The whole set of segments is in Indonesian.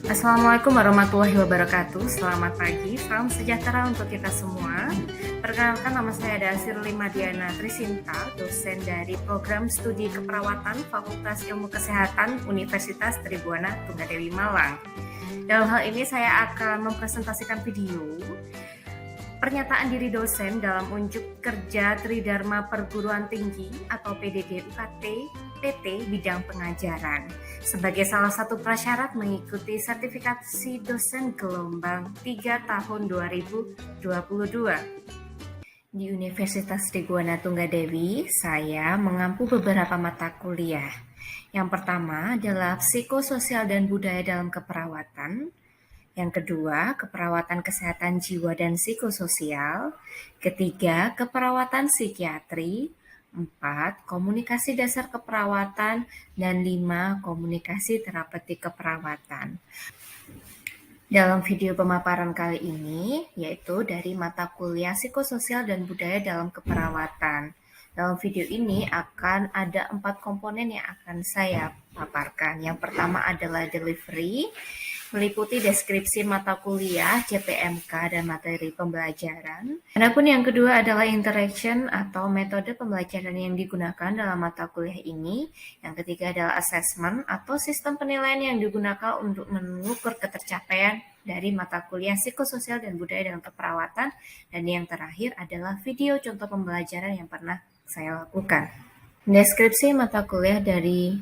Assalamualaikum warahmatullahi wabarakatuh. Selamat pagi, salam sejahtera untuk kita semua. Perkenalkan, nama saya adalah Sirly Madiana Trisinta, dosen dari Program Studi Keperawatan Fakultas Ilmu Kesehatan Universitas Tribhuwana Tunggadewi Malang. Dalam hal ini saya akan mempresentasikan video pernyataan diri dosen dalam unjuk kerja Tridharma Perguruan Tinggi atau PDD UKT PT bidang pengajaran sebagai salah satu prasyarat mengikuti sertifikasi dosen gelombang 3 tahun 2022. Di Universitas Tribhuwana Tunggadewi, saya mengampu beberapa mata kuliah. Yang pertama adalah psikososial dan budaya dalam keperawatan. Yang kedua, keperawatan kesehatan jiwa dan psikososial. Ketiga, keperawatan psikiatri. 4, komunikasi dasar keperawatan. Dan 5, komunikasi terapeutik keperawatan. Dalam video pemaparan kali ini, yaitu dari mata kuliah psikososial dan budaya dalam keperawatan. Dalam video ini akan ada 4 komponen yang akan saya paparkan. Yang pertama adalah delivery, meliputi deskripsi mata kuliah, CPMK, dan materi pembelajaran. Adapun yang kedua adalah interaction atau metode pembelajaran yang digunakan dalam mata kuliah ini. Yang ketiga adalah assessment atau sistem penilaian yang digunakan untuk mengukur ketercapaian dari mata kuliah psikososial dan budaya dalam keperawatan. Dan yang terakhir adalah video contoh pembelajaran yang pernah saya lakukan. Deskripsi mata kuliah dari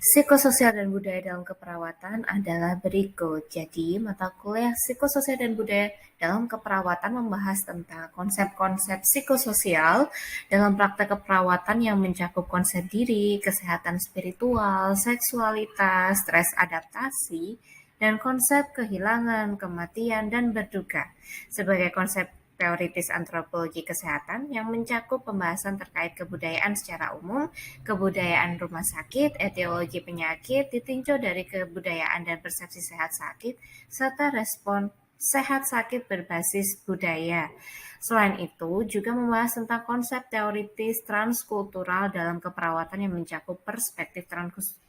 psikososial dan budaya dalam keperawatan adalah berikut. Jadi, mata kuliah psikososial dan budaya dalam keperawatan membahas tentang konsep-konsep psikososial dalam praktek keperawatan yang mencakup konsep diri, kesehatan spiritual, seksualitas, stres adaptasi, dan konsep kehilangan, kematian, dan berduka. Sebagai konsep teoritis antropologi kesehatan yang mencakup pembahasan terkait kebudayaan secara umum, kebudayaan rumah sakit, etiologi penyakit, ditinjau dari kebudayaan dan persepsi sehat sakit, serta respon sehat sakit berbasis budaya. Selain itu, juga membahas tentang konsep teoritis transkultural dalam keperawatan yang mencakup perspektif transkultural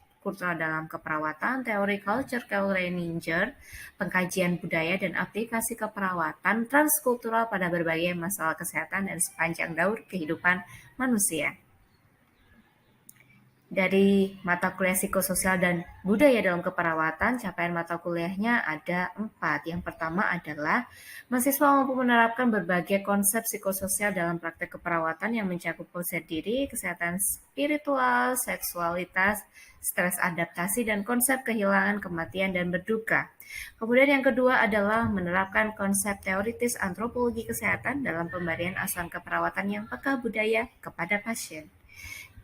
dalam keperawatan, teori culture Reininger, pengkajian budaya dan aplikasi keperawatan transkultural pada berbagai masalah kesehatan dan sepanjang daur kehidupan manusia. Dari mata kuliah psikososial dan budaya dalam keperawatan, capaian mata kuliahnya ada 4. Yang pertama adalah mahasiswa mampu menerapkan berbagai konsep psikososial dalam praktek keperawatan yang mencakup konsep diri, kesehatan spiritual, seksualitas, stres adaptasi, dan konsep kehilangan, kematian, dan berduka. Kemudian yang kedua adalah menerapkan konsep teoritis antropologi kesehatan dalam pemberian asuhan keperawatan yang peka budaya kepada pasien.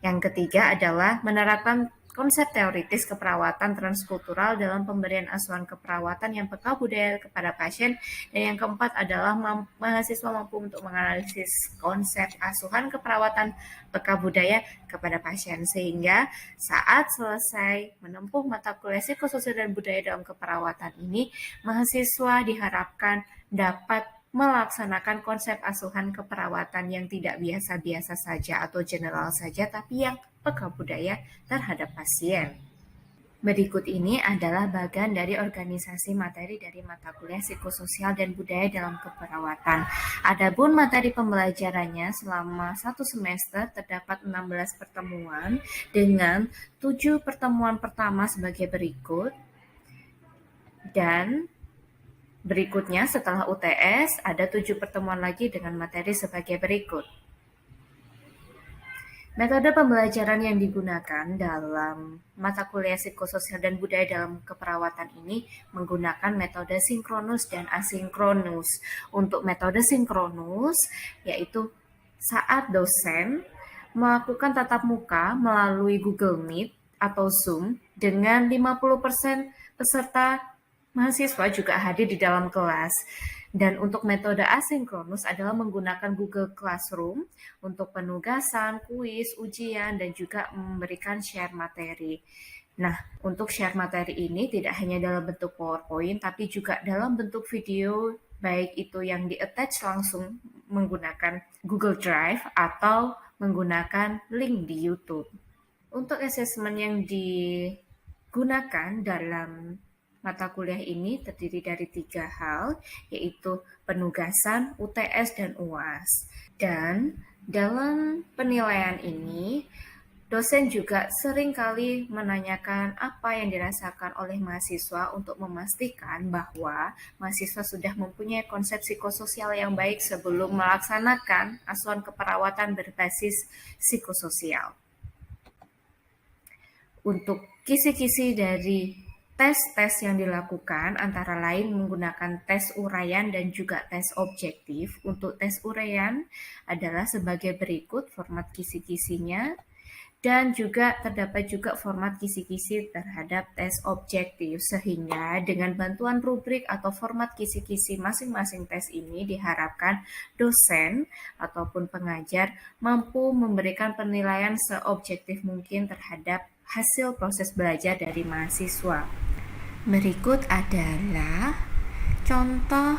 Yang ketiga adalah menerapkan konsep teoritis keperawatan transkultural dalam pemberian asuhan keperawatan yang peka budaya kepada pasien. Dan yang keempat adalah mahasiswa mampu untuk menganalisis konsep asuhan keperawatan peka budaya kepada pasien. Sehingga saat selesai menempuh mata kuliah psikososial dan budaya dalam keperawatan ini, mahasiswa diharapkan dapat melaksanakan konsep asuhan keperawatan yang tidak biasa-biasa saja atau general saja, tapi yang peka budaya terhadap pasien. Berikut ini adalah bagian dari organisasi materi dari mata kuliah psikososial dan budaya dalam keperawatan. Adapun materi pembelajarannya selama 1 semester terdapat 16 pertemuan dengan 7 pertemuan pertama sebagai berikut. Dan berikutnya setelah UTS ada 7 pertemuan lagi dengan materi sebagai berikut. Metode pembelajaran yang digunakan dalam mata kuliah psikososial dan budaya dalam keperawatan ini menggunakan metode sinkronus dan asinkronus. Untuk metode sinkronus yaitu saat dosen melakukan tatap muka melalui Google Meet atau Zoom dengan 50% peserta mahasiswa juga hadir di dalam kelas. Dan untuk metode asinkronus adalah menggunakan Google Classroom untuk penugasan, kuis, ujian, dan juga memberikan share materi. Nah, untuk share materi ini tidak hanya dalam bentuk PowerPoint, tapi juga dalam bentuk video, baik itu yang di-attach langsung menggunakan Google Drive atau menggunakan link di YouTube. Untuk assessment yang digunakan dalam Mata kuliah ini terdiri dari 3 hal, yaitu penugasan, UTS, dan UAS. Dan dalam penilaian ini, dosen juga seringkali menanyakan apa yang dirasakan oleh mahasiswa untuk memastikan bahwa mahasiswa sudah mempunyai konsep psikososial yang baik sebelum melaksanakan asuhan keperawatan berbasis psikososial. Untuk kisi-kisi dari tes-tes yang dilakukan antara lain menggunakan tes uraian dan juga tes objektif. Untuk tes uraian adalah sebagai berikut format kisi-kisinya, dan juga terdapat juga format kisi-kisi terhadap tes objektif, sehingga dengan bantuan rubrik atau format kisi-kisi masing-masing tes ini diharapkan dosen ataupun pengajar mampu memberikan penilaian seobjektif mungkin terhadap hasil proses belajar dari mahasiswa. Berikut adalah contoh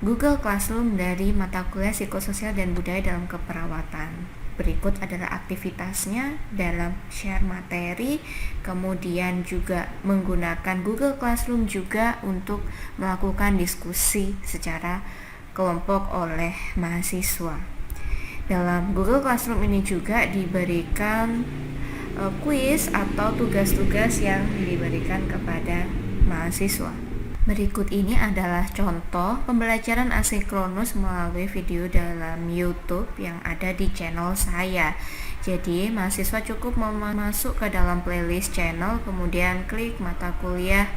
Google Classroom dari mata kuliah psikososial dan budaya dalam keperawatan. Berikut adalah aktivitasnya dalam share materi, kemudian juga menggunakan Google Classroom juga untuk melakukan diskusi secara kelompok oleh mahasiswa. Dalam Google Classroom ini juga diberikan kuis atau tugas-tugas yang diberikan kepada mahasiswa. Berikut ini adalah contoh pembelajaran asinkronus melalui video dalam YouTube yang ada di channel saya. Jadi, mahasiswa cukup masuk ke dalam playlist channel, kemudian klik mata kuliah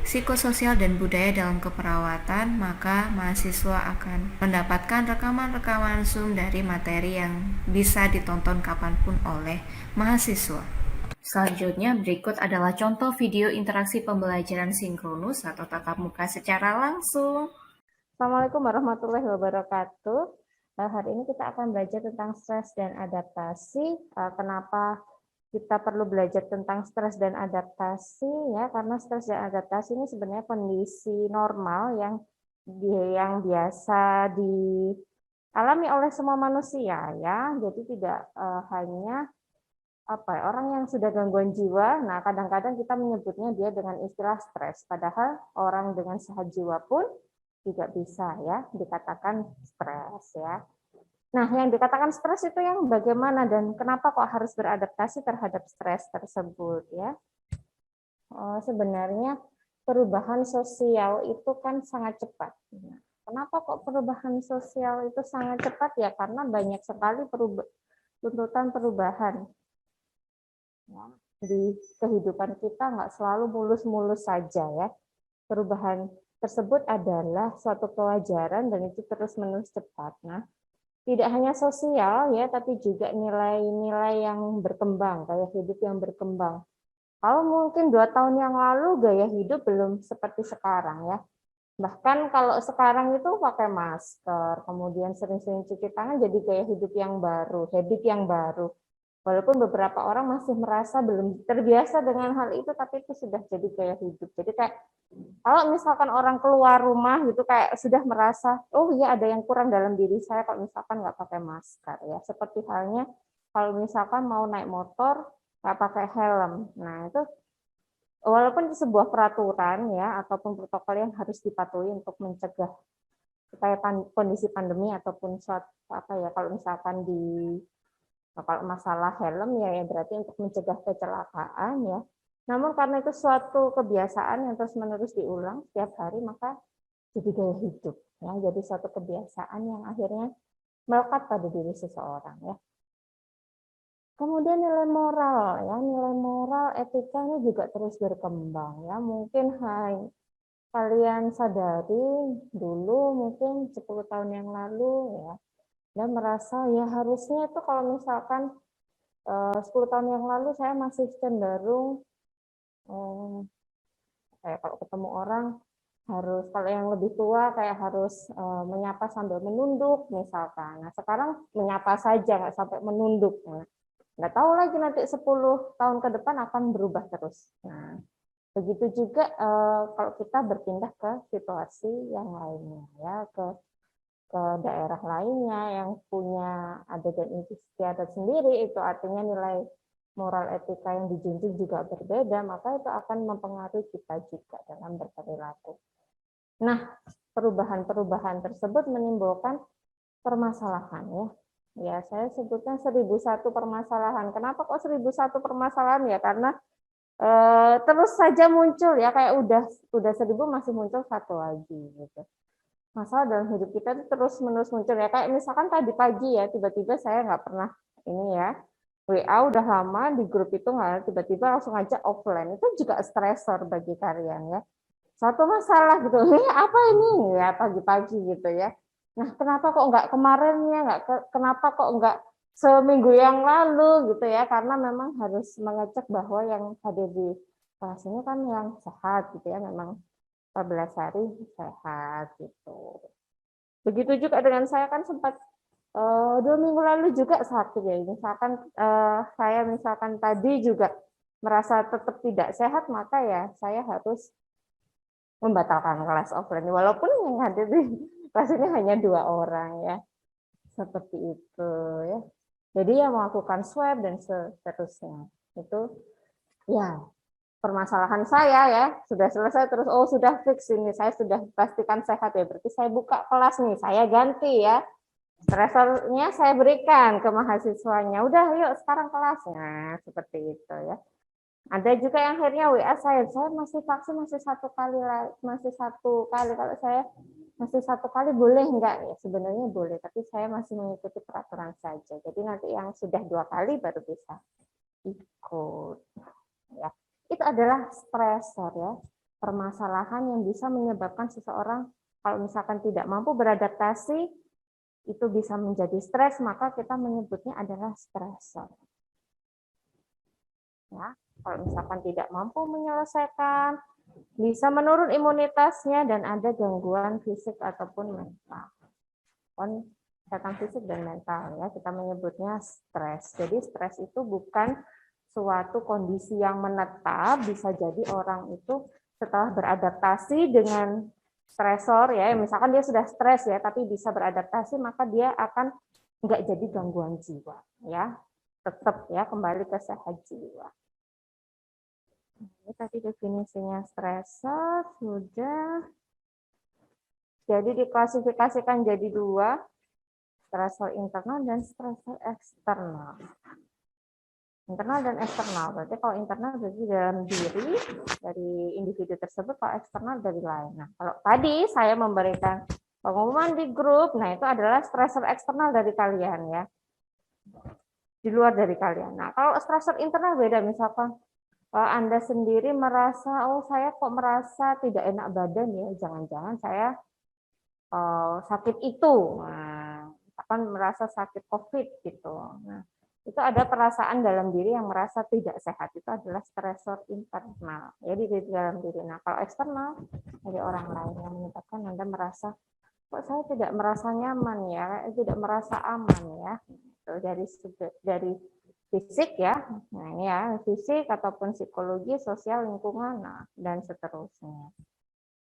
psikososial dan budaya dalam keperawatan, maka mahasiswa akan mendapatkan rekaman-rekaman Zoom dari materi yang bisa ditonton kapanpun oleh mahasiswa. Selanjutnya, berikut adalah contoh video interaksi pembelajaran sinkronus atau tatap muka secara langsung. Assalamualaikum warahmatullahi wabarakatuh. Hari ini kita akan belajar tentang stres dan adaptasi. Kenapa kita perlu belajar tentang stres dan adaptasi? Ya, karena stres dan adaptasi ini sebenarnya kondisi normal yang biasa dialami oleh semua manusia, ya. Jadi tidak hanya orang yang sudah gangguan jiwa. Nah, kadang-kadang kita menyebutnya dia dengan istilah stres, padahal orang dengan sehat jiwa pun tidak bisa ya dikatakan stres ya. Nah, yang dikatakan stres itu yang bagaimana dan kenapa kok harus beradaptasi terhadap stres tersebut ya? Sebenarnya perubahan sosial itu kan sangat cepat. Kenapa kok perubahan sosial itu sangat cepat ya? Karena banyak sekali tuntutan perubahan. Ya, di kehidupan kita nggak selalu mulus-mulus saja ya. Perubahan tersebut adalah suatu kewajaran dan itu terus-menerus cepat. Nah, tidak hanya sosial ya, tapi juga nilai-nilai yang berkembang, gaya hidup yang berkembang. Kalau mungkin 2 tahun yang lalu gaya hidup belum seperti sekarang ya. Bahkan kalau sekarang itu pakai masker, kemudian sering-sering cuci tangan jadi gaya hidup yang baru, habit yang baru. Walaupun beberapa orang masih merasa belum terbiasa dengan hal itu, tapi itu sudah jadi gaya hidup. Jadi kayak kalau misalkan orang keluar rumah gitu kayak sudah merasa, oh iya ada yang kurang dalam diri saya kalau misalkan nggak pakai masker ya. Seperti halnya kalau misalkan mau naik motor nggak pakai helm. Nah itu walaupun itu sebuah peraturan ya ataupun protokol yang harus dipatuhi untuk mencegah supaya kondisi pandemi ataupun suatu kalau misalkan kalau masalah helm ya berarti untuk mencegah kecelakaan ya. Namun karena itu suatu kebiasaan yang terus-menerus diulang setiap hari, maka jadi gaya hidup. Ya, jadi suatu kebiasaan yang akhirnya melekat pada diri seseorang. Ya. Kemudian nilai moral, ya nilai moral, etika ini juga terus berkembang. Ya, mungkin kalian sadari dulu mungkin 10 tahun yang lalu ya, dan merasa ya harusnya itu kalau misalkan 10 tahun yang lalu saya masih cenderung kayak kalau ketemu orang harus kalau yang lebih tua kayak harus menyapa sambil menunduk misalkan. Nah sekarang menyapa saja nggak sampai menunduk. Nah, nggak tahu lagi nanti 10 tahun ke depan akan berubah terus. Nah begitu juga kalau kita berpindah ke situasi yang lainnya ya ke daerah lainnya yang punya adegan istiadat sendiri, itu artinya nilai moral etika yang dijunjung juga berbeda, maka itu akan mempengaruhi kita juga dalam berperilaku. Nah, perubahan-perubahan tersebut menimbulkan permasalahan ya. Ya, saya sebutnya 1001 permasalahan. Kenapa kok 1001 permasalahan ya? Karena terus saja muncul ya, kayak udah 1000 masih muncul satu lagi gitu. Masalah dalam hidup kita itu terus menerus muncul ya. Kayak misalkan tadi pagi ya, tiba-tiba saya nggak pernah ini ya, WA udah lama di grup itu nggak, tiba-tiba langsung aja offline. Itu juga stresor bagi kalian ya. Satu masalah gitu, ini apa ini ya pagi-pagi gitu ya. Nah, kenapa kok nggak kemarinnya, kenapa kok nggak seminggu yang lalu gitu ya, karena memang harus mengecek bahwa yang hadir di kelas ini kan yang sehat gitu ya, memang 14 hari sehat gitu. Begitu juga dengan saya kan sempat 2 minggu lalu juga sakit ya, misalkan saya misalkan tadi juga merasa tetap tidak sehat, maka ya saya harus membatalkan kelas offline walaupun yang hadir di kelas ini hanya 2 orang ya, seperti itu ya. Jadi ya melakukan swab dan seterusnya itu ya permasalahan saya ya sudah selesai, terus oh sudah fix ini saya sudah pastikan sehat ya, berarti saya buka kelas nih, saya ganti ya, stresornya saya berikan ke mahasiswanya, udah yuk sekarang kelasnya seperti itu ya. Ada juga yang akhirnya WA saya masih vaksin masih 1 kali, kalau saya masih 1 kali boleh enggak ya, sebenarnya boleh tapi saya masih mengikuti peraturan saja, jadi nanti yang sudah 2 kali baru bisa ikut ya. Itu adalah stresor ya, permasalahan yang bisa menyebabkan seseorang kalau misalkan tidak mampu beradaptasi itu bisa menjadi stres, maka kita menyebutnya adalah stresor ya. Kalau misalkan tidak mampu menyelesaikan, bisa menurun imunitasnya dan ada gangguan fisik ataupun mental. Kesehatan fisik dan mental ya, kita menyebutnya stres. Jadi stres itu bukan suatu kondisi yang menetap, bisa jadi orang itu setelah beradaptasi dengan stresor ya, misalkan dia sudah stres ya, tapi bisa beradaptasi, maka dia akan nggak jadi gangguan jiwa ya, tetap ya kembali ke sehat jiwa. Ini tadi definisinya stresor sudah. Jadi diklasifikasikan jadi 2, stresor internal dan stresor eksternal. Internal dan eksternal. Berarti kalau internal berarti dalam diri dari individu tersebut, kalau eksternal dari lain. Nah, kalau tadi saya memberikan pengumuman di grup, nah itu adalah stresor eksternal dari kalian ya. Di luar dari kalian. Nah, kalau stresor internal beda, misalkan Anda sendiri merasa, oh saya kok merasa tidak enak badan ya, jangan-jangan saya sakit itu, nah, akan merasa sakit COVID gitu. Nah, itu ada perasaan dalam diri yang merasa tidak sehat, itu adalah stresor internal, jadi di dalam diri. Nah, kalau eksternal dari orang lain yang menyebabkan Anda merasa, kok saya tidak merasa nyaman ya, tidak merasa aman ya, itu dari fisik ya, nah ini ya fisik ataupun psikologi, sosial, lingkungan, nah, dan seterusnya,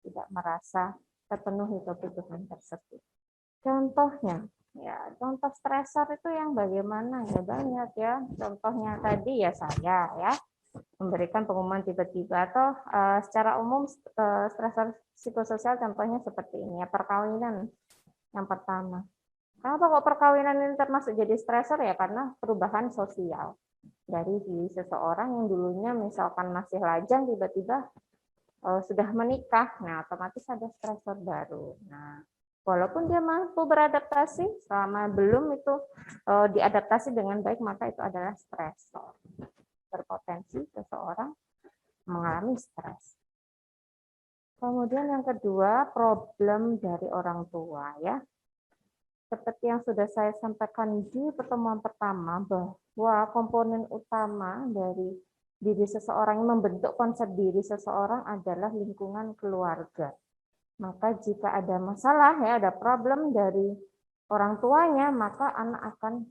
tidak merasa terpenuhi kebutuhan tersebut. Contohnya, ya contoh stresor itu yang bagaimana ya, banyak ya. Contohnya tadi ya saya ya memberikan pengumuman tiba-tiba, atau secara umum stresor psikososial contohnya seperti ini ya, perkawinan yang pertama. Kenapa kok perkawinan ini termasuk jadi stresor ya? Karena perubahan sosial dari diri seseorang yang dulunya misalkan masih lajang, tiba-tiba sudah menikah, nah otomatis ada stresor baru. Nah, walaupun dia mampu beradaptasi, selama belum itu diadaptasi dengan baik, maka itu adalah stresor. Berpotensi seseorang mengalami stres. Kemudian yang kedua, problem dari orang tua ya. Seperti yang sudah saya sampaikan di pertemuan pertama, bahwa komponen utama dari diri seseorang yang membentuk konsep diri seseorang adalah lingkungan keluarga. Maka jika ada masalah ya, ada problem dari orang tuanya, maka anak akan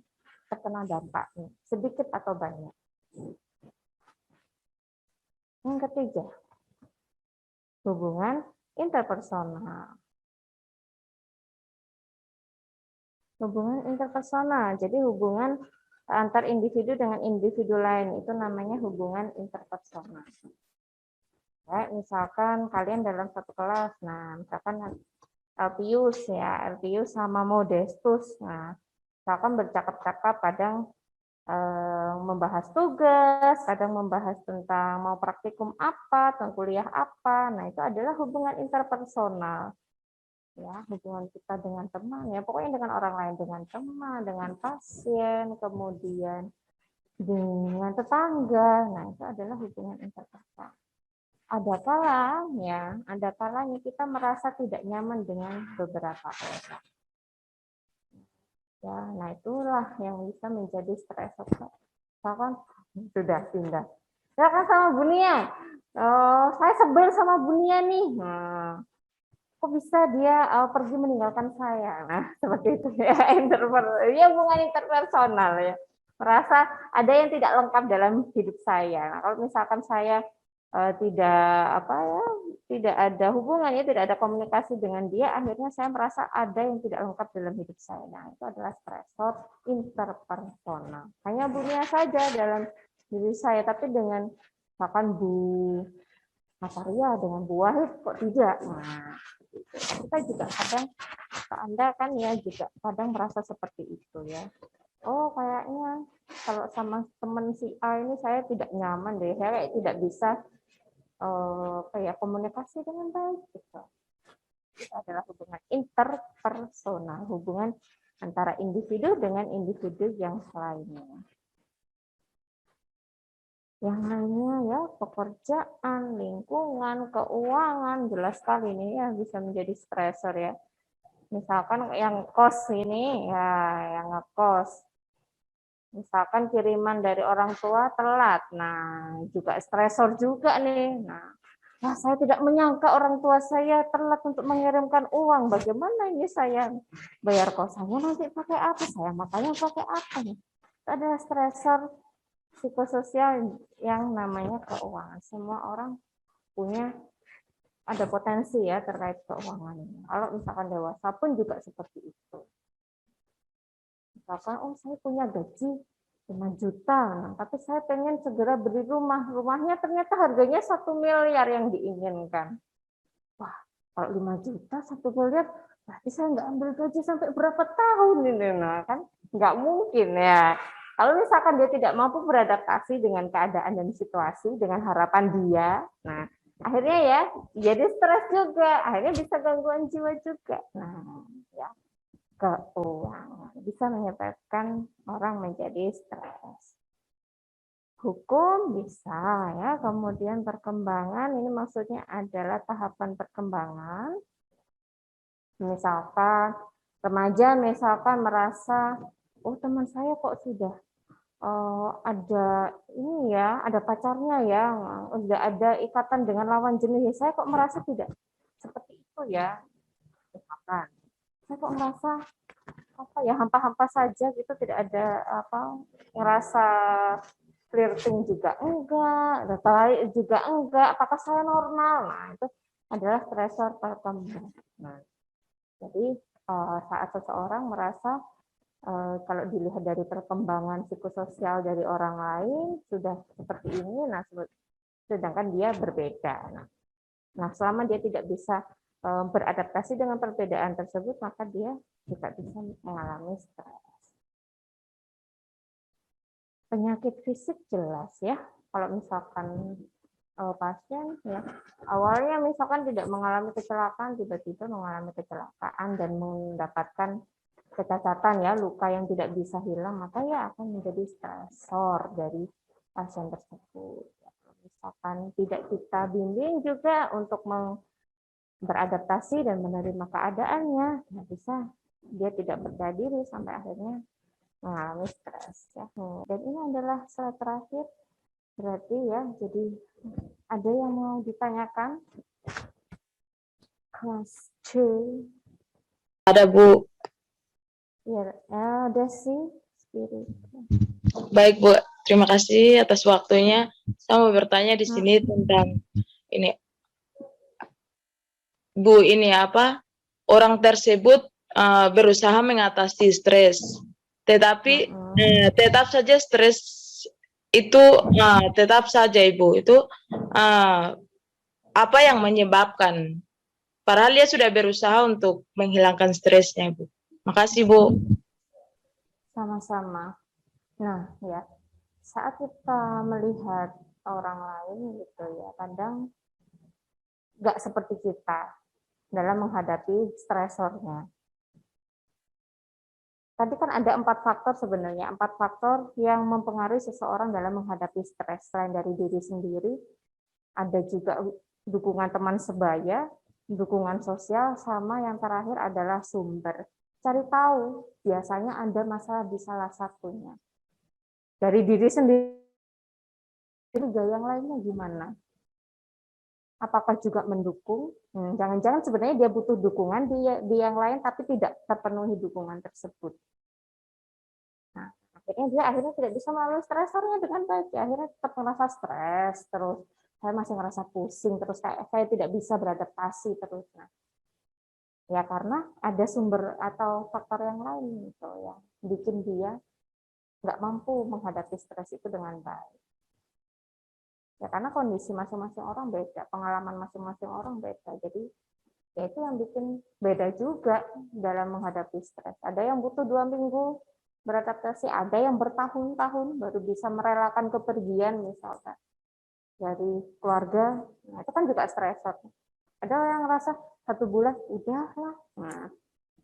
terkena dampaknya, sedikit atau banyak. Yang ketiga, hubungan interpersonal. Hubungan interpersonal, jadi hubungan antar individu dengan individu lain, itu namanya hubungan interpersonal. Ya, misalkan kalian dalam satu kelas, nah misalkan Elpius ya, Elpius sama Modestus, nah misalkan bercakap-cakap, kadang membahas tugas, kadang membahas tentang mau praktikum apa, tentang kuliah apa, nah itu adalah hubungan interpersonal. Ya, hubungan kita dengan teman, ya pokoknya dengan orang lain, dengan teman, dengan pasien, kemudian dengan tetangga, nah itu adalah hubungan interpersonal. Ada kalanya kita merasa tidak nyaman dengan beberapa orang. Ya, nah itulah yang bisa menjadi stresor. Misalkan sudah pindah. Ya kan sama Bunia. Saya sebel sama Bunia nih. Nah, kok bisa dia pergi meninggalkan saya? Nah, seperti itu ya, hubungan interpersonal ya. Merasa ada yang tidak lengkap dalam hidup saya. Nah, kalau misalkan saya tidak ada hubungan ya, tidak ada komunikasi dengan dia, akhirnya saya merasa ada yang tidak lengkap dalam hidup saya. Nah, itu adalah stresor interpersonal. Hanya Bunia saja dalam diri saya, tapi dengan bahkan Bu Natalia, dengan Bu Wahid kok tidak. Nah, kita juga kadang, Anda kan ya juga kadang merasa seperti itu ya. Oh, kayaknya kalau sama teman si A ini saya tidak nyaman deh, saya kayak tidak bisa kayak komunikasi dengan baik gitu. Itu adalah hubungan interpersonal, hubungan antara individu dengan individu yang lainnya. Yang lainnya ya pekerjaan, lingkungan, keuangan, jelas sekali ini ya bisa menjadi stresor ya. Misalkan yang kos ini ya, yang ngekos. Misalkan kiriman dari orang tua telat, nah juga stresor juga nih. Nah, saya tidak menyangka orang tua saya telat untuk mengirimkan uang. Bagaimana ini saya bayar kosannya nanti pakai apa? Saya makanya pakai apa nih? Itu adalah stresor psikososial yang namanya keuangan. Semua orang punya ada potensi ya terkait keuangan. Kalau misalkan dewasa pun juga seperti itu. Misalkan, saya punya gaji 5 juta, tapi saya pengen segera beli rumah. Rumahnya ternyata harganya 1 miliar yang diinginkan. Wah, kalau 5 juta 1 miliar, berarti saya nggak ambil gaji sampai berapa tahun ini, nah kan? Nggak mungkin ya. Kalau misalkan dia tidak mampu beradaptasi dengan keadaan dan situasi, dengan harapan dia, nah akhirnya ya jadi stres juga, akhirnya bisa gangguan jiwa juga. Nah, ya. Keuangan bisa menyebabkan orang menjadi stres. Hukum bisa ya, kemudian perkembangan ini maksudnya adalah tahapan perkembangan. Misalkan remaja misalkan merasa, teman saya kok sudah ada ini ya, ada pacarnya ya, sudah ada ikatan dengan lawan jenis, saya kok merasa tidak seperti itu ya. Misalkan saya kok merasa hampa-hampa saja gitu, tidak ada ngerasa flirting juga enggak, tertarik juga enggak, apakah saya normal? Nah, itu adalah stresor perkembangan. Nah, jadi saat seseorang merasa kalau dilihat dari perkembangan psikososial dari orang lain sudah seperti ini, nah sedangkan dia berbeda. Nah, selama dia tidak bisa beradaptasi dengan perbedaan tersebut, maka dia juga bisa mengalami stres. Penyakit fisik jelas ya. Kalau misalkan pasien ya awalnya misalkan tidak mengalami kecelakaan, tiba-tiba mengalami kecelakaan dan mendapatkan kecacatan ya, luka yang tidak bisa hilang, maka ya akan menjadi stresor dari pasien tersebut. Misalkan tidak kita bimbing juga untuk beradaptasi dan menerima keadaannya, bisa dia tidak percaya diri sampai akhirnya mengalami stres ya. Dan ini adalah slide terakhir, berarti ya, jadi ada yang mau ditanyakan? Kelas C. Ada Bu. Ya, ada sih spirit. Baik Bu, terima kasih atas waktunya. Saya mau bertanya di sini tentang ini. Bu, ini apa? Orang tersebut berusaha mengatasi stres, tetapi tetap saja stres itu tetap saja Ibu itu apa yang menyebabkan? Padahal dia sudah berusaha untuk menghilangkan stresnya, Bu. Makasih, Bu. Sama-sama. Nah, ya, saat kita melihat orang lain gitu ya, kadang nggak seperti kita dalam menghadapi stresornya. Tadi kan ada 4 faktor sebenarnya, 4 faktor yang mempengaruhi seseorang dalam menghadapi stres. Selain dari diri sendiri, ada juga dukungan teman sebaya, dukungan sosial, sama yang terakhir adalah sumber. Cari tahu, biasanya ada masalah di salah satunya. Dari diri sendiri, yang lainnya gimana? Apakah juga mendukung? Jangan-jangan sebenarnya dia butuh dukungan di yang lain, tapi tidak terpenuhi dukungan tersebut. Nah, akhirnya tidak bisa melalui stresornya dengan baik. Akhirnya tetap merasa stres, terus saya masih merasa pusing, terus saya tidak bisa beradaptasi terus. Nah, ya karena ada sumber atau faktor yang lain gitu yang bikin dia nggak mampu menghadapi stres itu dengan baik. Ya karena kondisi masing-masing orang beda, pengalaman masing-masing orang beda. Jadi ya itu yang bikin beda juga dalam menghadapi stres. Ada yang butuh 2 minggu beradaptasi, ada yang bertahun-tahun baru bisa merelakan kepergian misalkan dari keluarga. Nah, itu kan juga stresor. Ada yang ngerasa 1 bulan udahlah. Nah,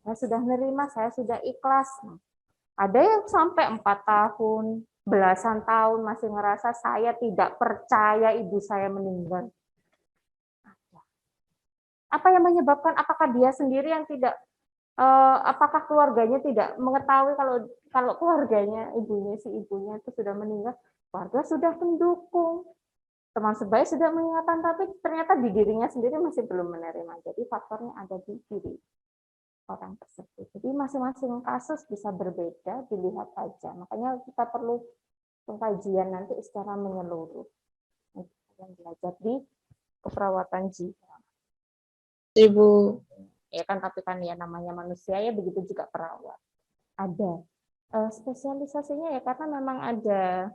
saya sudah menerima, saya sudah ikhlas. Nah, ada yang sampai 4 tahun, belasan tahun masih ngerasa saya tidak percaya ibu saya meninggal. Apa yang menyebabkan? Apakah dia sendiri yang tidak, apakah keluarganya tidak mengetahui kalau keluarganya ibunya itu sudah meninggal? Keluarga sudah mendukung, teman sebaya sudah mengingatkan, tapi ternyata di dirinya sendiri masih belum menerima. Jadi faktornya ada di diri orang tersebut. Jadi masing-masing kasus bisa berbeda, dilihat aja. Makanya kita perlu pengkajian nanti secara menyeluruh. Yang belajar di keperawatan jiwa. Ibu. Ya kan, tapi kan ya namanya manusia ya, begitu juga perawat. Ada spesialisasinya ya, karena memang ada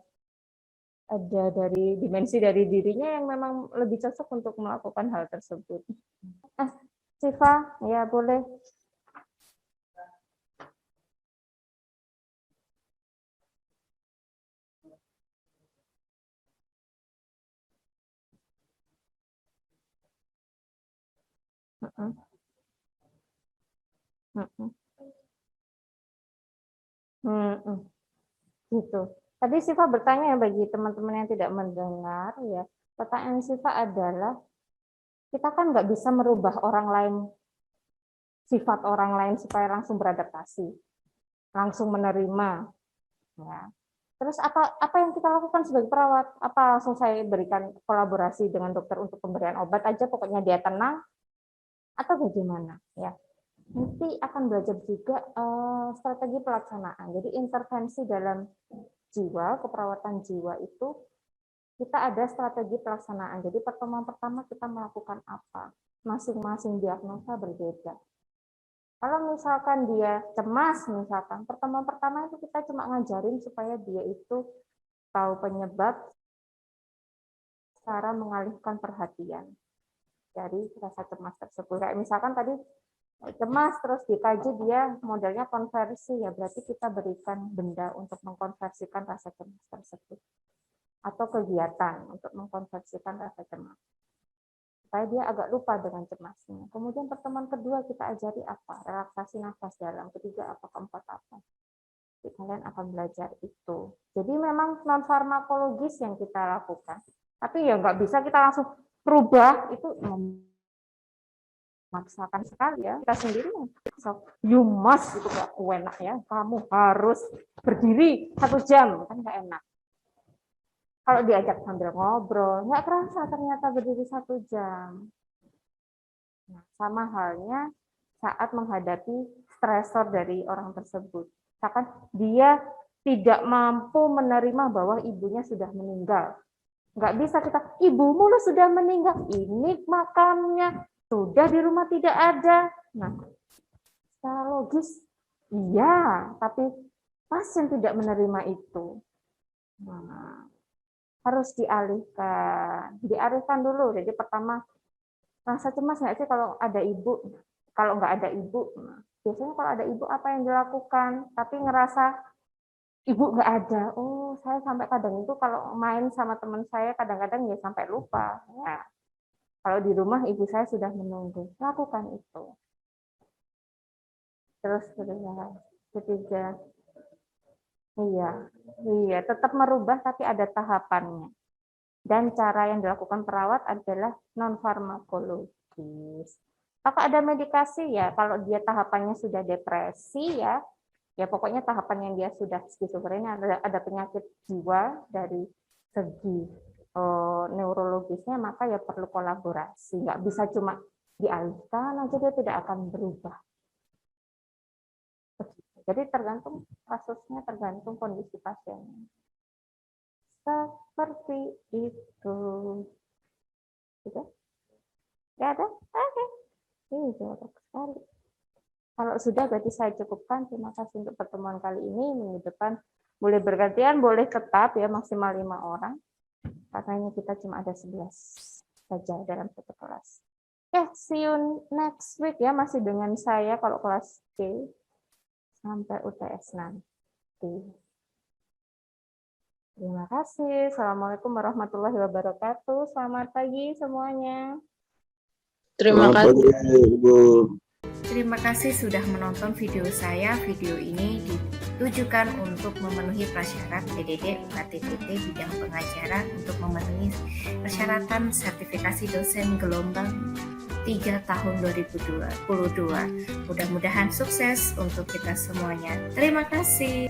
dari dimensi dari dirinya yang memang lebih cocok untuk melakukan hal tersebut. Siva, ya boleh. Gitu. Tadi Siva bertanya ya, bagi teman-teman yang tidak mendengar ya, pertanyaan Siva adalah, kita kan nggak bisa merubah orang lain, sifat orang lain supaya langsung beradaptasi, langsung menerima. Ya. Terus apa yang kita lakukan sebagai perawat? Apa langsung saya berikan kolaborasi dengan dokter untuk pemberian obat aja, pokoknya dia tenang, atau bagaimana? Ya, nanti akan belajar juga strategi pelaksanaan. Jadi intervensi dalam jiwa, keperawatan jiwa itu kita ada strategi pelaksanaan. Jadi pertemuan pertama kita melakukan apa? Masing-masing diagnosa berbeda. Kalau misalkan dia cemas, misalkan pertemuan pertama itu kita cuma ngajarin supaya dia itu tahu penyebab, cara mengalihkan perhatian dari rasa cemas tersebut. Kayak misalkan tadi cemas, terus dikaji dia modelnya konversi, ya berarti kita berikan benda untuk mengkonversikan rasa cemas tersebut, atau kegiatan untuk mengkonversikan rasa cemas supaya dia agak lupa dengan cemasnya. Kemudian pertemuan kedua kita ajari apa? Relaksasi nafas dalam. Ketiga apa? Keempat apa? Jadi kalian akan belajar itu. Jadi memang non farmakologis yang kita lakukan. Tapi ya nggak bisa kita langsung berubah, itu memaksakan sekali ya. Kita sendiri so, you must, itu nggak enak ya. Kamu harus berdiri 1 jam, kan nggak enak. Kalau diajak sambil ngobrol, nggak kerasa ternyata berdiri 1 jam. Nah, sama halnya saat menghadapi stresor dari orang tersebut. Misalkan dia tidak mampu menerima bahwa ibunya sudah meninggal. Nggak bisa kita, ibumu sudah meninggal, ini makamnya, sudah di rumah tidak ada. Nah, secara logis, iya, tapi pasien tidak menerima itu. Nah, harus dialihkan dulu. Jadi pertama, rasa cemas nggak sih kalau ada ibu? Kalau nggak ada ibu, nah, biasanya kalau ada ibu apa yang dilakukan? Tapi ngerasa ibu nggak ada. Oh, saya sampai kadang itu kalau main sama teman saya kadang-kadang ya sampai lupa. Ya, kalau di rumah ibu saya sudah menunggu. Lakukan itu. Terus ketiga, iya, tetap merubah tapi ada tahapannya. Dan cara yang dilakukan perawat adalah non farmakologis. Apakah ada medikasi ya? Kalau dia tahapannya sudah depresi ya pokoknya tahapan yang dia sudah skizofrenia, ada penyakit jiwa dari segi neurologisnya, maka ya perlu kolaborasi. Nggak bisa cuma dialihkan aja, dia tidak akan berubah. Jadi tergantung kasusnya, tergantung kondisi pasiennya. Seperti itu. Gitu? Ya ada? Oke. Ini jorok sekali. Kalau sudah berarti saya cukupkan. Terima kasih untuk pertemuan kali ini. Minggu depan boleh bergantian, boleh tetap ya maksimal 5 orang. Karena kita cuma ada 11 saja dalam satu kelas. Oke, see you next week ya, masih dengan saya kalau kelas C sampai UTS nanti. Terima kasih. Assalamualaikum warahmatullahi wabarakatuh. Selamat pagi semuanya. Terima kasih. Ibu. Terima kasih sudah menonton video saya. Video ini ditujukan untuk memenuhi prasyarat PDD UKT-PT bidang pengajaran untuk memenuhi persyaratan sertifikasi dosen gelombang 3 tahun 2022. Mudah-mudahan sukses untuk kita semuanya. Terima kasih.